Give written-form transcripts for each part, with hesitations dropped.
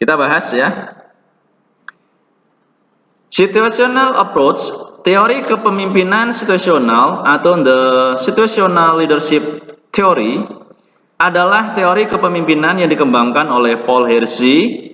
Kita bahas ya. Situational approach, teori kepemimpinan situasional atau the situational leadership theory adalah teori kepemimpinan yang dikembangkan oleh Paul Hersey,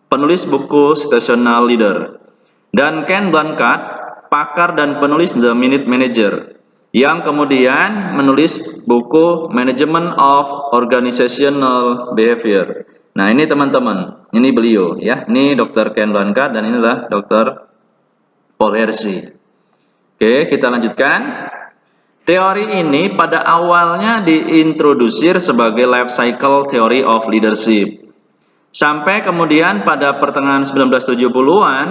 penulis buku Situational Leader, dan Ken Blanchard, pakar dan penulis The Minute Manager, yang kemudian menulis buku Management of Organizational Behavior. Nah, ini teman-teman, ini beliau ya. Ini Dr. Ken Blanchard dan inilah Dr. Paul Hersey. Oke, kita lanjutkan. Teori ini pada awalnya diintrodusir sebagai life cycle theory of leadership. Sampai kemudian pada pertengahan 1970-an,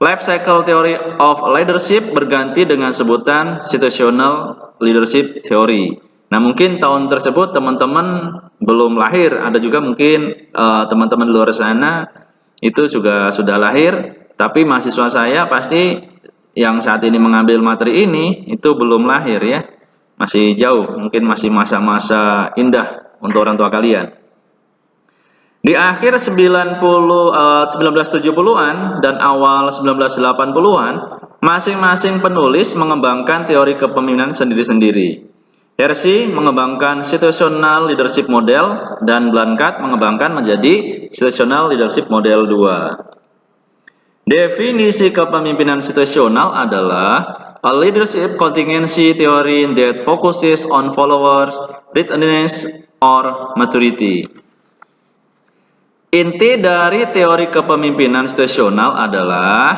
life cycle theory of leadership berganti dengan sebutan situational leadership theory. Nah, mungkin tahun tersebut teman-teman belum lahir, ada juga mungkin teman-teman di luar sana itu juga sudah lahir, tapi mahasiswa saya pasti yang saat ini mengambil materi ini itu belum lahir ya, masih jauh, mungkin masih masa-masa indah untuk orang tua kalian. Di akhir 1970-an dan awal 1980-an, masing-masing penulis mengembangkan teori kepemimpinan sendiri-sendiri. Hersey mengembangkan situational leadership model dan Blanchard mengembangkan menjadi situational leadership model 2. Definisi kepemimpinan situasional adalah a leadership contingency theory that focuses on followers' readiness or maturity. Inti dari teori kepemimpinan situasional adalah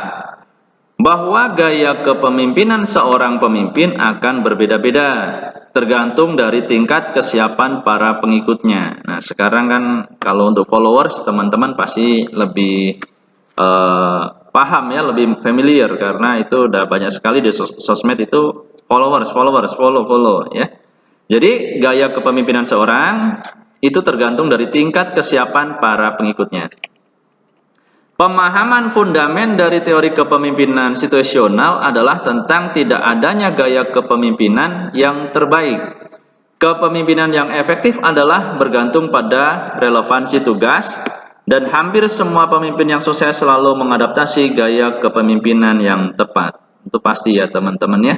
bahwa gaya kepemimpinan seorang pemimpin akan berbeda-beda, tergantung dari tingkat kesiapan para pengikutnya. Nah, sekarang kan kalau untuk followers, teman-teman pasti lebih paham ya, lebih familiar karena itu udah banyak sekali di sosmed itu follow ya. Jadi gaya kepemimpinan seorang itu tergantung dari tingkat kesiapan para pengikutnya. Pemahaman fundamen dari teori kepemimpinan situasional adalah tentang tidak adanya gaya kepemimpinan yang terbaik. Kepemimpinan yang efektif adalah bergantung pada relevansi tugas, dan hampir semua pemimpin yang sukses selalu mengadaptasi gaya kepemimpinan yang tepat. Itu pasti ya teman-teman ya.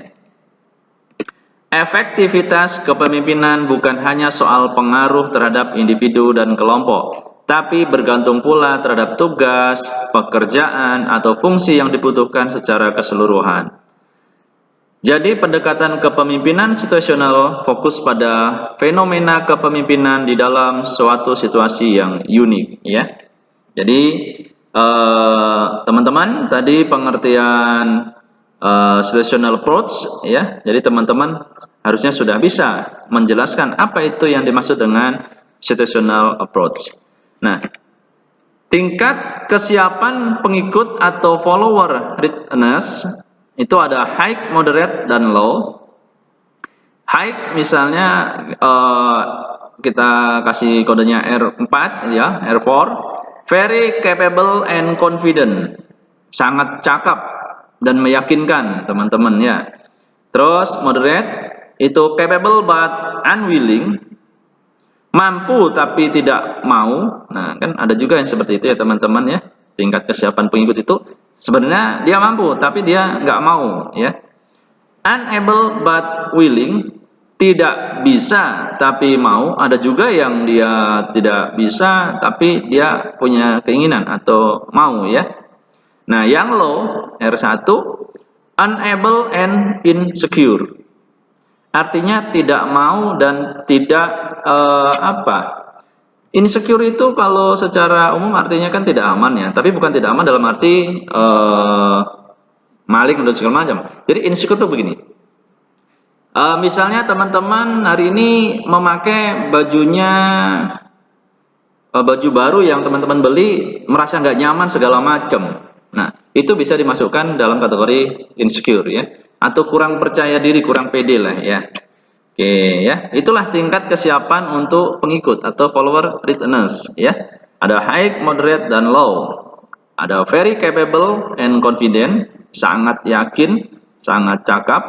Efektivitas kepemimpinan bukan hanya soal pengaruh terhadap individu dan kelompok, tapi bergantung pula terhadap tugas, pekerjaan, atau fungsi yang dibutuhkan secara keseluruhan. Jadi pendekatan kepemimpinan situasional fokus pada fenomena kepemimpinan di dalam suatu situasi yang unik ya. Jadi teman-teman tadi pengertian situational approach ya. Jadi teman-teman harusnya sudah bisa menjelaskan apa itu yang dimaksud dengan situational approach. Nah, tingkat kesiapan pengikut atau follower readiness itu ada high, moderate, dan low. High misalnya kita kasih kodenya R4 ya, R4, very capable and confident, sangat cakap dan meyakinkan teman-teman ya. Terus moderate itu capable but unwilling, mampu tapi tidak mau. Nah, kan ada juga yang seperti itu ya teman-teman ya. Tingkat kesiapan pengikut itu sebenarnya dia mampu tapi dia nggak mau ya. Unable but willing, tidak bisa tapi mau. Ada juga yang dia tidak bisa tapi dia punya keinginan atau mau ya. Nah, yang low R1, unable and insecure, artinya tidak mau dan tidak insecure itu kalau secara umum artinya kan tidak aman ya, tapi bukan tidak aman dalam arti maling dan segala macam. Jadi insecure itu begini. Misalnya teman-teman hari ini memakai baju baru yang teman-teman beli, merasa nggak nyaman segala macam. Nah, itu bisa dimasukkan dalam kategori insecure ya, atau kurang percaya diri, kurang pede lah ya. Oke ya, itulah tingkat kesiapan untuk pengikut atau follower readiness ya. Ada high, moderate, dan low. Ada very capable and confident, sangat yakin, sangat cakap.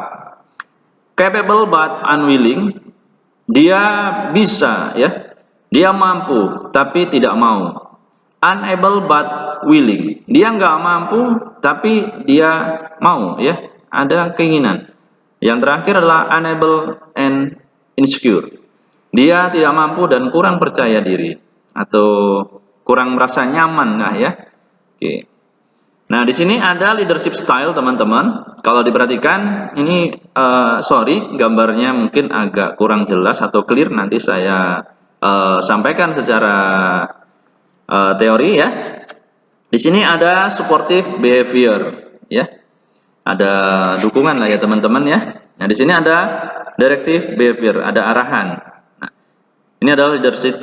Capable but unwilling, dia bisa ya, dia mampu tapi tidak mau. unable but willing. Dia nggak mampu tapi dia mau, ya. Ada keinginan. Yang terakhir adalah unable and insecure. Dia tidak mampu dan kurang percaya diri atau kurang merasa nyaman lah, ya. Oke. Nah, di sini ada leadership style, teman-teman. Kalau diperhatikan, ini sorry, gambarnya mungkin agak kurang jelas atau clear. Nanti saya sampaikan secara teori, ya. Di sini ada supportive behavior, ya. Ada dukungan lah, ya, teman-teman, ya. Nah, di sini ada directive behavior, ada arahan. Nah, ini adalah leadership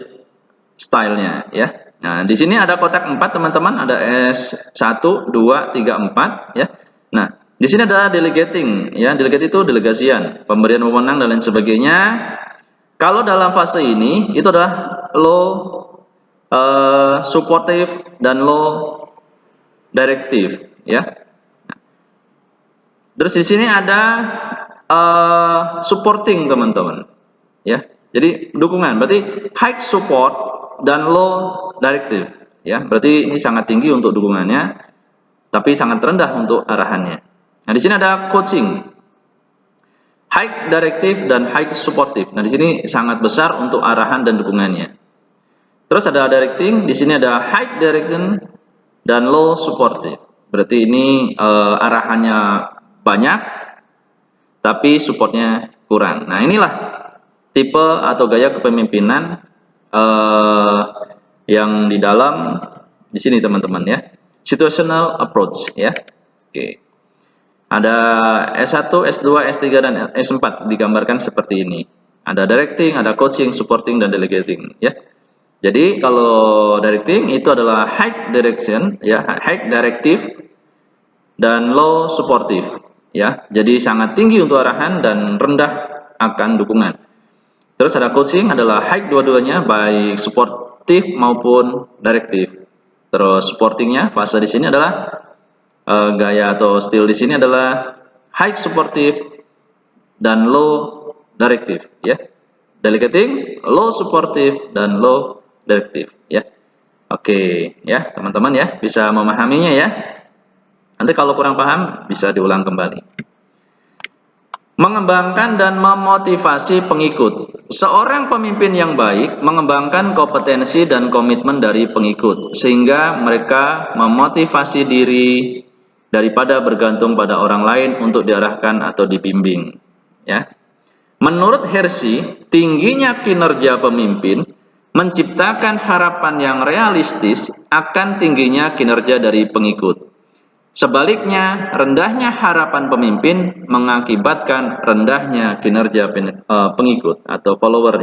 style-nya, ya. Nah, di sini ada kotak 4, teman-teman, ada S1, 2, 3, 4, ya. Nah, di sini ada delegating, ya. Delegate itu delegasian, pemberian wewenang dan lain sebagainya. Kalau dalam fase ini itu adalah low supportive dan low directive, ya. Terus di sini ada supporting, teman-teman, ya. Jadi dukungan, berarti high support dan low directive, ya. Berarti ini sangat tinggi untuk dukungannya, tapi sangat rendah untuk arahannya. Nah, di sini ada coaching, high directive dan high supportive. Nah, di sini sangat besar untuk arahan dan dukungannya. Terus ada directing, di sini ada high directing dan low supportive. Berarti ini arahannya banyak, tapi supportnya kurang. Nah, inilah tipe atau gaya kepemimpinan yang di dalam di sini, teman-teman, ya. Situational approach, ya. Oke. Ada S1, S2, S3 dan S4 digambarkan seperti ini. Ada directing, ada coaching, supporting dan delegating, ya. Jadi kalau directing itu adalah high direction, ya, high directive dan low supportive, ya. Jadi sangat tinggi untuk arahan dan rendah akan dukungan. Terus ada coaching adalah high dua-duanya, baik supportive maupun directive. Terus supportingnya fase di sini adalah gaya atau style di sini adalah high supportive dan low directive, ya. Delegating, low supportive dan low directive, ya. Oke, ya, teman-teman, ya, bisa memahaminya, ya. Nanti kalau kurang paham bisa diulang kembali. Mengembangkan dan memotivasi pengikut. Seorang pemimpin yang baik mengembangkan kompetensi dan komitmen dari pengikut sehingga mereka memotivasi diri daripada bergantung pada orang lain untuk diarahkan atau dibimbing, ya. Menurut Hershey, tingginya kinerja pemimpin menciptakan harapan yang realistis akan tingginya kinerja dari pengikut. Sebaliknya, rendahnya harapan pemimpin mengakibatkan rendahnya kinerja pengikut atau follower.